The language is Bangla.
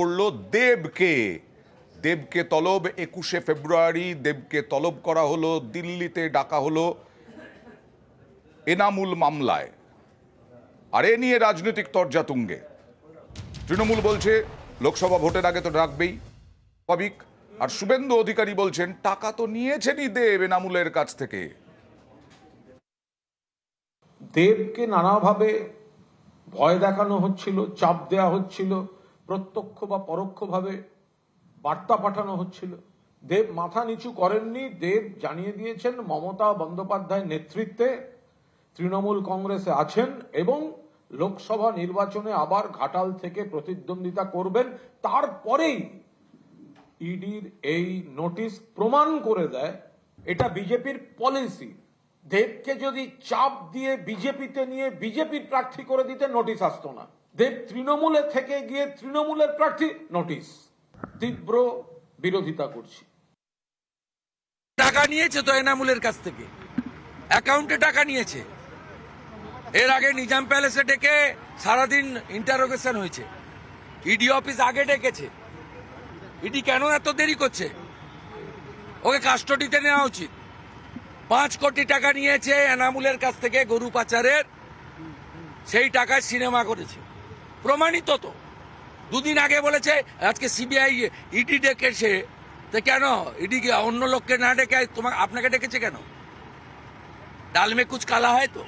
করলো দেবকে। দেবকে তলব 21শে ফেব্রুয়ারি দেবকে তলব করা হলো, দিল্লিতে ডাকা হলো এনামুল মামলায়। আর এ নিয়ে রাজনৈতিক তরজা তুঙ্গে। তৃণমূল বলছে লোকসভা ভোটের আগে তো ডাকবেই, স্বাভাবিক। আর শুভেন্দু অধিকারী বলছেন টাকা তো নিয়েছেনই দেব এনামুলের কাছ থেকে। দেবকে নানাভাবে ভয় দেখানো হচ্ছিল, চাপ দেওয়া হচ্ছিল, প্রত্যক্ষ বা পরোক্ষভাবে বার্তা পাঠানো হচ্ছিল। দেব মাথা নিচু করেননি। দেব জানিয়ে দিয়েছেন মমতা বন্দ্যোপাধ্যায়ের নেতৃত্বে তৃণমূল কংগ্রেসে আছেন এবং লোকসভা নির্বাচনে আবার ঘাটাল থেকে প্রতিদ্বন্দ্বিতা করবেন। তারপরেই ইডির এই নোটিশ প্রমাণ করে দেয় এটা বিজেপির পলিসি। দেবকে যদি চাপ দিয়ে বিজেপিতে নিয়ে বিজেপির প্রার্থী করে দিতে নোটিশ আসতো না। দেব তৃণমূলে থেকে গিয়ে তৃণমূলের প্রার্থী, নোটিশ। তীব্র বিরোধিতা করছি। টাকা নিয়েছে তো এনামুলের কাছ থেকে, অ্যাকাউন্টে টাকা নিয়েছে। এর আগে নিজাম প্যালেসে ডেকে সারাদিন ইন্টারোগেশন হয়েছে, ইডি অফিস আগে ডেকেছে। ইডি কেন এত দেরি করছে? ওকে কাস্টডিতে নেওয়া উচিত। 5 কোটি টাকা নিয়েছে এনামুলের কাছ থেকে গরু পাচারের, সেই টাকায় সিনেমা করেছে, প্রমাণিত তো। দুদিন আগে বলেছে আজকে সিবিআই ইডি ডেকেছে, তো কেন ইডি অন্য লোককে না ডেকে আপনাকে ডেকেছে কেন? ডাল মে কুছ কালা হয় তো।